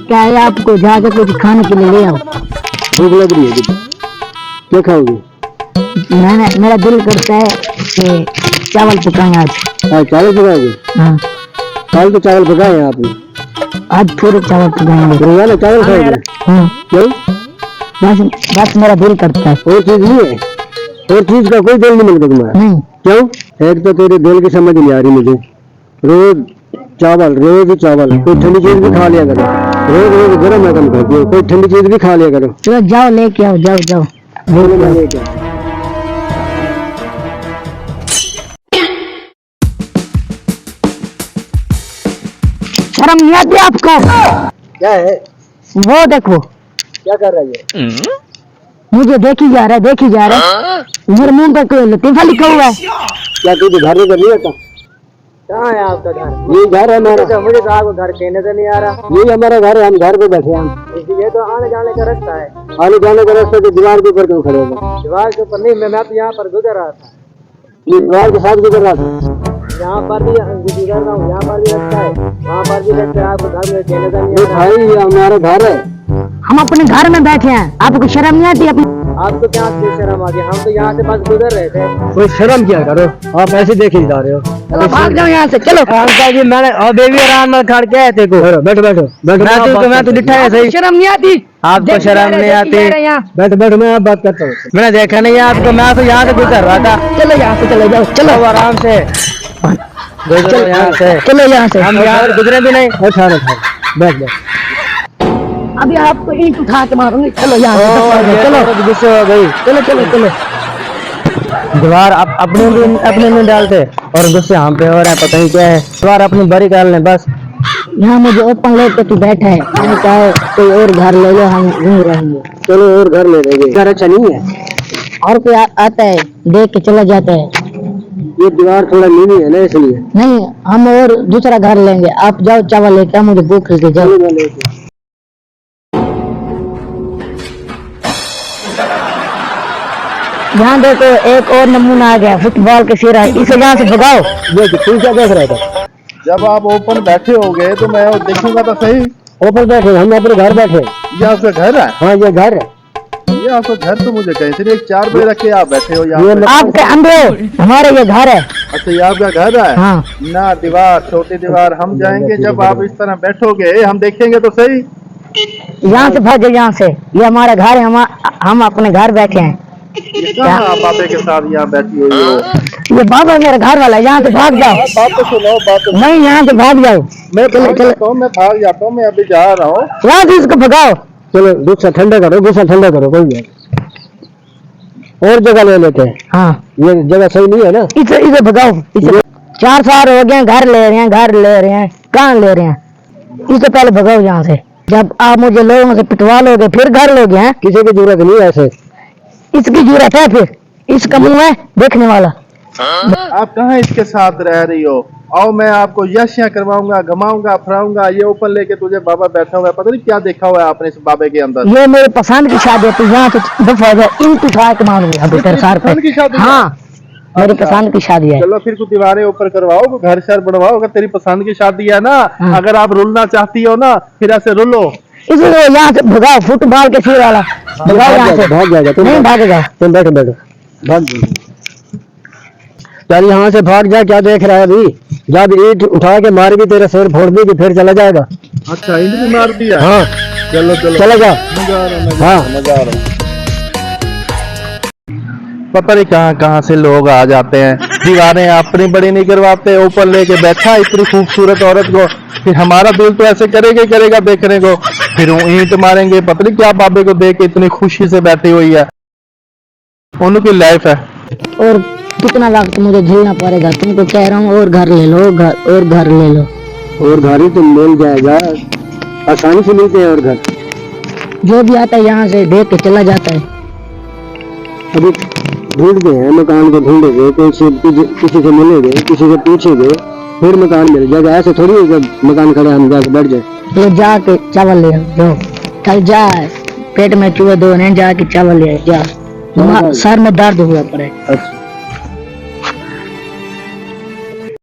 क्या है आपको, जाकर कुछ खाने के लिए ले आओ। भूख लग रही है, क्या खाओगे? मेरा दिल करता है कि चावल पकाएं आज। आज चावल पकाओगे? हाँ, कल तो चावल पकाए हैं आपने, आज फिर चावल पकाएंगे। रोजाना चावल खाओगे? हाँ, क्यों? बस मेरा दिल करता है। और चीज नहीं है? और चीज का कोई दिल नहीं मिलता तुम्हारा? नहीं। क्यों? एक तो तेरे दिल की समझ नहीं आ रही मुझे। रोज चावल, रोज चावल। कोई ठंडी चीज भी खा लिया करो। रोज रोज गर्म गर्म खाती हो, कोई ठंडी चीज भी खा लिया करो। चलो जाओ लेके आओ, जाओ जाओ। लेके आओ। शर्म नहीं आती आपको? क्या है? वो देखो, क्या कर रही है? मुझे देखी जा रहा है, देखी जा रहा है। मेरे मुंह पे कोई लतीफा लिखा हुआ है। क्या तुझे घर में नहीं आता? कहाँ है आपका घर? ये घर है हमारा। मुझे तो आपको घर कहने से नहीं आ रहा। यही हमारा घर है, हम घर पे बैठे हैं। ये तो आने जाने का रास्ता है। आने जाने का रास्ता तो दीवार के ऊपर क्यों खड़े हो? दीवार के ऊपर नहीं, मैं तो यहाँ पर गुजर रहा था। ये दीवार के साथ गुजर रहा था। यहाँ पर भी गुजर रहा हूँ, यहाँ पर भी रास्ता है, वहाँ पर भी रास्ता है। आपको घर में कहने से नहीं ये आ रहा। भाई ये हमारा घर है। हम अपने घर में बैठे हैं, आपको शर्म नहीं आती? अपनी आपको क्या शर्म आ गई? हम तो यहाँ से बस गुजर रहे थे। कोई शर्म क्या करो, आप ऐसे देखे जा रहे हो। चलो भाग जाओ यहाँ से, चलो। अंकल जी मैंने बेबी आराम में खड़ के आए थे को। बैठो बैठो बैठो। मैं तो दिखा है सही। शर्म नहीं आती? आपको शर्म नहीं आती? बैठो बैठो, मैं आप बात करता हूँ। मैंने देखा नहीं है आपको, मैं तो यहाँ से गुजर रहा था। चलो यहाँ से, चले जाओ, चलो आराम से गुजरो यहाँ से। चलो यहाँ से। हम यहाँ गुजरे भी नहीं। बैठ बैठ। अभी आपको ईंट उठा के मारूंगी। चलो यहाँ से, चलो गुस्से हो गई। चलो चलो चलो। दीवार अपने में डालते और गुस्से हम पे हो रहा है, पता नहीं क्या है। दीवार अपनी बड़ी कर लें बस। यहाँ मुझे ओपन लेके तू बैठा है, मैंने कहा कोई और घर ले लो, हम यहीं रहेंगे। चलो और घर ले लेंगे। घर अच्छा नहीं है? और कोई आता है देख के चला जाता है। ये दीवार थोड़ा नीवी है ना, इसलिए। नहीं, हम और दूसरा घर लेंगे। आप जाओ चावल लेके, मुझे भूख लगी, जाओ। यहाँ देखो एक और नमूना आ गया, फुटबॉल के सिरा, इसे यहाँ से भगाओ। तू क्या देख रहा था? जब आप ओपन बैठे होगे तो मैं देखूंगा तो सही। ऊपर बैठे, हम अपने घर बैठे। ये आपका घर है? हाँ ये घर है। ये आपका घर तो मुझे कहीं से एक 4 बजे रख के आप बैठे हो यहाँ पे। आपके अंदर हो, हमारे ये घर है। अच्छा ये आपका घर है? हाँ। ना दीवार, छोटी दीवार, हम जाएंगे जब आप इस तरह बैठोगे हम देखेंगे तो सही। यहाँ से भागो, यहाँ से। ये हमारा घर है, हम अपने घर बैठे हैं। ये कहाँ आप बाबे के साथ यहाँ बैठी हुई हो? ये बाबा मेरा घर वाला है, यहाँ से भाग जाओ। बात तो सुनो, बात तो नहीं, यहाँ से भाग जाओ। मैं भाग जाता हूँ, मैं अभी जा रहा हूँ। यहाँ से इसको भगाओ। चलो गुस्सा ठंडा करो, गुस्सा ठंडा करो। कोई नहीं, और जगह ले लेते हैं। हाँ, ये जगह सही नहीं है ना। इसे भगाओ। 4 साल हो गए, घर ले रहे हैं, घर ले रहे हैं, कहाँ ले रहे हैं? इसे पहले भगाओ यहाँ से। जब आप मुझे लोगों से पिटवा लोगे फिर घर लोगे हैं। किसी की जरूरत नहीं है ऐसे। इसकी जरूरत है, फिर इसका मुंह है देखने वाला। आप कहाँ इसके साथ रह रही हो? आओ मैं आपको यशियां करवाऊंगा, घुमाऊंगा, फिराऊंगा। ये ऊपर लेके तुझे बाबा बैठा हुआ है, पता नहीं क्या देखा हुआ है आपने इस बाबे के अंदर। ये मेरे पसंद की शादी है, तू यहाँ से दफा हो जा। ईंट उठा के मारूंगी अभी तेरे सर पे। पसंद की शादी है? हाँ, मेरी पसंद की शादी है। चलो फिर कुछ दीवारें ऊपर करवाओ, घर शहर बनवाओ। अगर तेरी पसंद की शादी है ना, हाँ। अगर आप रुलना चाहती हो ना, फिर ऐसे रुलो। इसलिए यहाँ से भगाओ, फुटबॉल के सिर वाला भगाओ यहाँ से। भाग जाएगा। तुम नहीं भागेगा। तुम बैठो बैठो, भाग चल यहाँ से भाग जा। क्या देख रहा है अभी? जब ईंट उठा के मार भी तेरा सिर फोड़ देगी फिर चला जाएगा। अच्छा ईंट भी मार दिया? हाँ चलो चलो चला जा। मजा आ रहा है, हाँ मजा आ रहा है। पता नहीं कहाँ से लोग आ जाते हैं, दीवारें अपनी बड़ी नहीं करवाते, ऊपर लेके बैठा इतनी खूबसूरत औरत को। फिर हमारा दिल तो ऐसे करेगा ही करेगा देखने को, फिर वो ईंट मारेंगे। पता नहीं क्या बाबे को देख के इतनी खुशी से बैठी हुई है, उनकी लाइफ है। और कितना वक्त मुझे झेलना पड़ेगा? तुमको कह रहा हूँ और घर ले लो, और घर ले लो। और घर ही तो मिल जाएगा, आसानी से मिलते हैं और घर। जो भी आता है यहाँ से देख के चला जाता है। अभी ढूंढते हैं मकान को, ढूंढेंगे किसी से मिलेंगे, किसी से पूछेंगे, फिर मकान मिल जाएगा। ऐसे थोड़ी है जब मकान खड़े हम जाके बैठ जाए। तो जाके चावल ले आओ, कल जा, पेट में चूहे दो ने, जाके चावल ले आओ, जा। सर में दर्द हुआ पड़े। अच्छा